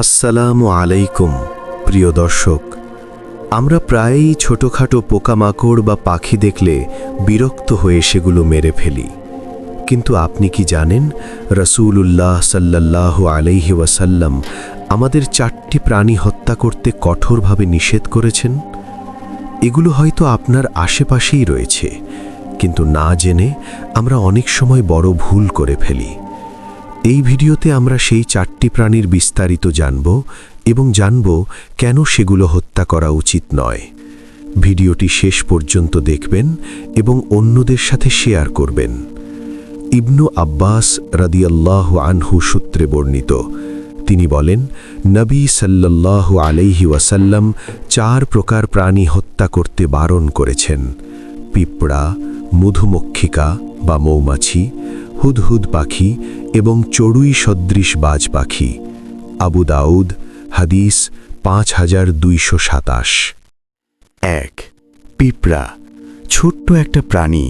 আসসালামু আলাইকুম প্রিয় দর্শক। আমরা প্রায়ই ছোটখাটো পোকামাকড় বা পাখি দেখলে বিরক্ত হয়ে সেগুলো মেরে ফেলি, কিন্তু আপনি কি জানেন রাসূলুল্লাহ সাল্লাল্লাহু আলাইহি ওয়াসাল্লাম আমাদের 4টি প্রাণী হত্যা করতে কঠোরভাবে নিষেধ করেছেন। এগুলো হয়তো আপনার আশেপাশেই রয়েছে, কিন্তু না জেনে আমরা অনেক সময় বড় ভুল করে ফেলি। এই ভিডিওতে আমরা সেই 4টি প্রাণীর বিস্তারিত জানব এবং জানব কেন সেগুলো হত্যা করা উচিত নয়। ভিডিওটি শেষ পর্যন্ত দেখবেন এবং অন্যদের সাথে শেয়ার করবেন। ইবনু আব্বাস রাদিয়াল্লাহু আনহু সূত্রে বর্ণিত, তিনি বলেন, নবী সাল্লাল্লাহু আলাইহি ওয়াসাল্লাম 4 প্রকার প্রাণী হত্যা করতে বারণ করেছেন: পিঁপড়া, মধুমক্ষিকা বা মৌমাছি, হুদহুদ পাখি এবং চড়ুই সদৃশ বাজ পাখি। আবু দাউদ, হাদিস 5227। 1. পিঁপড়া। ছোট্ট একটা প্রাণী,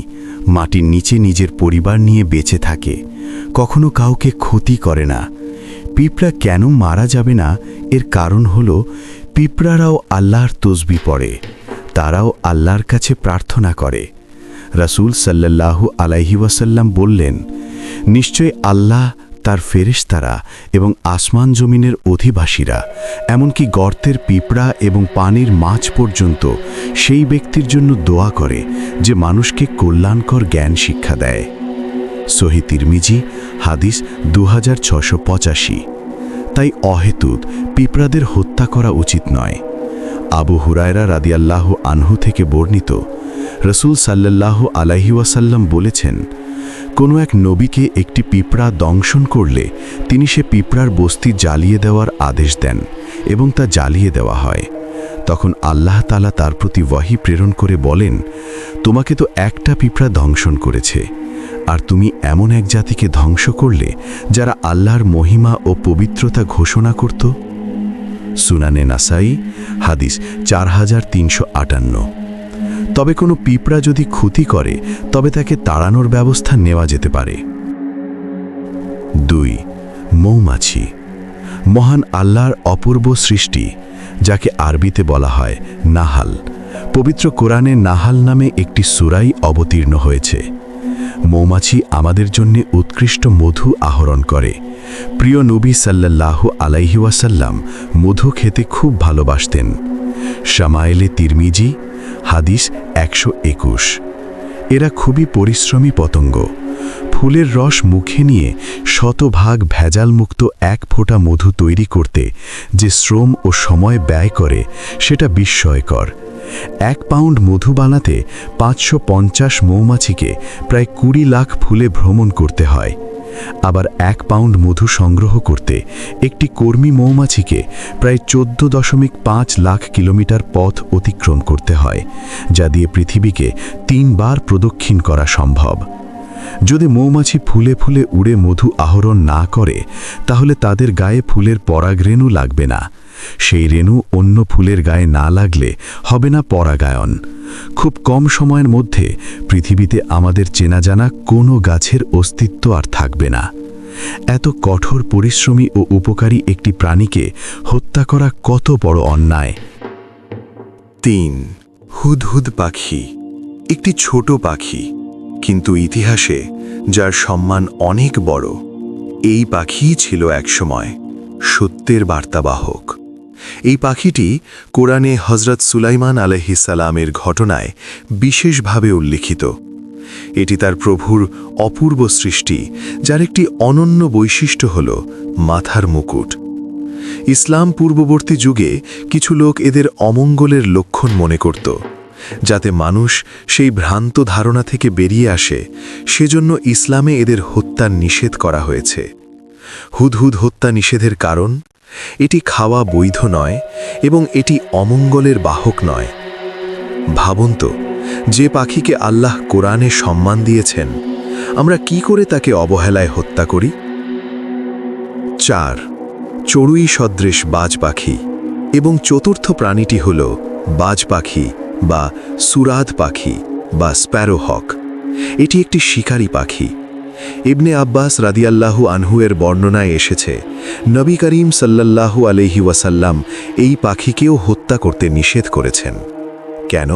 মাটির নিচে নিজের পরিবার নিয়ে বেঁচে থাকে, কখনো কাউকে ক্ষতি করে না। পিঁপড়া কেন মারা যাবে না, এর কারণ হলো পিঁপড়ারাও আল্লাহর তসবিহ পড়ে, তারাও আল্লাহর কাছে প্রার্থনা করে। রাসূল সাল্লাল্লাহু আলাইহি ওয়াসাল্লাম বললেন, নিশ্চয় আল্লাহ, তার ফেরেশতারা এবং আসমান জমিনের অধিবাসীরা, এমনকি গর্তের পিঁপড়া এবং পানির মাছ পর্যন্ত সেই ব্যক্তির জন্য দোয়া করে যে মানুষকে কল্যাণকর জ্ঞান শিক্ষা দেয়। সহিহ তিরমিজি, হাদিস 2685। তাই অহেতুক পিঁপড়াদের হত্যা করা উচিত নয়। আবু হুরায়রা রাদিয়াল্লাহু আনহু থেকে বর্ণিত, রাসূল সাল্লাল্লাহু আলাইহি ওয়াসাল্লাম বলেছেন, কোনো এক নবীকে একটি পিঁপড়া দংশন করলে তিনি সে পিঁপড়ার বস্তি জ্বালিয়ে দেওয়ার আদেশ দেন এবং তা জ্বালিয়ে দেওয়া হয়। তখন আল্লাহ তাআলা তার প্রতি ওয়াহী প্রেরণ করে বলেন, তোমাকে তো একটা পিঁপড়া দংশন করেছে, আর তুমি এমন এক জাতিকে ধ্বংস করলে যারা আল্লাহর মহিমা ও পবিত্রতা ঘোষণা করত। সুনানে নাসাই, হাদিস 4358। তবে কোনো পিঁপড়া যদি ক্ষতি করে তবে তাকে তাড়ানোর ব্যবস্থা নেওয়া যেতে পারে। 2. মৌমাছি। মহান আল্লাহর অপূর্ব সৃষ্টি, যাকে আরবিতে বলা হয় নাহাল। পবিত্র কোরআনে নাহাল নামে একটি সূরাই অবতীর্ণ হয়েছে। মৌমাছি আমাদের জন্য উৎকৃষ্ট মধু আহরণ করে। প্রিয় নবী সাল্লাল্লাহু আলাইহি ওয়াসাল্লাম মধু খেতে খুব ভালোবাসতেন। শামায়েলে তিরমিজি, হাদিস 121। এরা খুবই পরিশ্রমী পতঙ্গ। ফুলের রস মুখে নিয়ে শতভাগ ভেজালমুক্ত 1 ফোঁটা মধু তৈরি করতে যে শ্রম ও সময় ব্যয় করে সেটা বিস্ময়কর। 1 পাউন্ড মধু বানাতে 550 মৌমাছিকে প্রায় 20 লাখ ফুলে ভ্রমণ করতে হয়। আবার 1 পাউন্ড মধু সংগ্রহ করতে একটি কর্মী মৌমাছিকে প্রায় 14.5 লাখ কিলোমিটার পথ অতিক্রম করতে হয়, যা দিয়ে পৃথিবীকে 3 বার প্রদক্ষিণ করা সম্ভব। যদি মৌমাছি ফুলে ফুলে উড়ে মধু আহরণ না করে, তাহলে তাদের গায়ে ফুলের পরাগরেণু লাগবে না। সেই রেণু অন্য ফুলের গায়ে না লাগলে হবে না পরাগায়ন। খুব কম সময়ের মধ্যে পৃথিবীতে আমাদের চেনা জানা কোনো গাছের অস্তিত্ব আর থাকবে না। এত কঠোর পরিশ্রমী ও উপকারী একটি প্রাণীকে হত্যা করা কত বড় অন্যায়। 3. হুদহুদ পাখি। একটি ছোট পাখি, কিন্তু ইতিহাসে যার সম্মান অনেক বড়। এই পাখিই ছিল একসময় সত্যের বার্তাবাহক। এই পাখিটি কোরআনে হযরত সুলাইমান আলাইহিস সালামের ঘটনায় বিশেষভাবে উল্লিখিত। এটি তার প্রভুর অপূর্ব সৃষ্টি, যার একটি অনন্য বৈশিষ্ট্য হল মাথার মুকুট। ইসলাম পূর্ববর্তী যুগে কিছু লোক এদের অমঙ্গলের লক্ষণ মনে করত। যাতে মানুষ সেই ভ্রান্ত ধারণা থেকে বেরিয়ে আসে, সেজন্য ইসলামে এদের হত্যার নিষেধ করা হয়েছে। হুদহুদ হত্যা নিষেধের কারণ, এটি খাওয়া বৈধ নয় এবং এটি অমঙ্গলের বাহক নয়। ভাবুন তো, যে পাখিকে আল্লাহ কোরআনে সম্মান দিয়েছেন, আমরা কি করে তাকে অবহেলায় হত্যা করি? 4. চড়ুই সদৃশ বাজ পাখি। এবং চতুর্থ প্রাণীটি হল বাজ পাখি বা সুরাদ পাখি বা স্প্যারো হক। এটি একটি শিকারী পাখি। ইবনে আব্বাস রাদিয়াল্লাহু আনহু এর বর্ণনায় এসেছে, নবী করিম সাল্লাল্লাহু আলাইহি ওয়াসাল্লাম এই পাখিকেও হত্যা করতে নিষেধ করেছেন। কেন?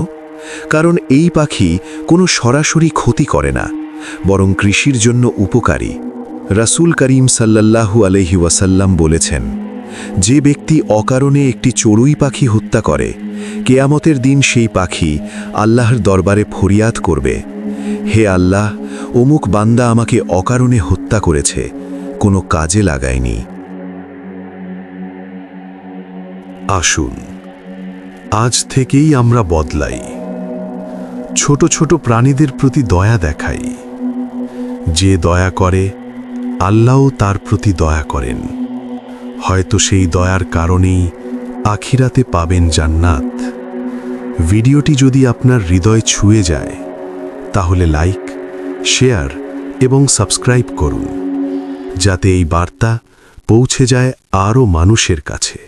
কারণ এই পাখি কোনো সরাসরি ক্ষতি করে না, বরং কৃষির জন্য উপকারী। রাসূল করিম সাল্লাল্লাহু আলাইহি ওয়াসাল্লাম বলেছেন, যে ব্যক্তি অকারণে একটি চড়ুই পাখি হত্যা করে, কেয়ামতের দিন সেই পাখি আল্লাহর দরবারে ফরিয়াদ করবে, হে আল্লাহ, অমুক বান্দা আমাকে অকারণে হত্যা করেছে, কোনো কাজে লাগায়নি। আসুন আজ থেকেই আমরা বদলাই, ছোট ছোট প্রাণীদের প্রতি দয়া দেখাই। যে দয়া করে, আল্লাহও তার প্রতি দয়া করেন। হয়তো সেই দয়ার কারণেই আখিরাতে পাবেন জান্নাত। ভিডিওটি যদি আপনার হৃদয় ছুঁয়ে যায়, তাহলে লাইক, শেয়ার এবং সাবস্ক্রাইব করুন, যাতে এই বার্তা পৌঁছে যায় আরও মানুষের কাছে।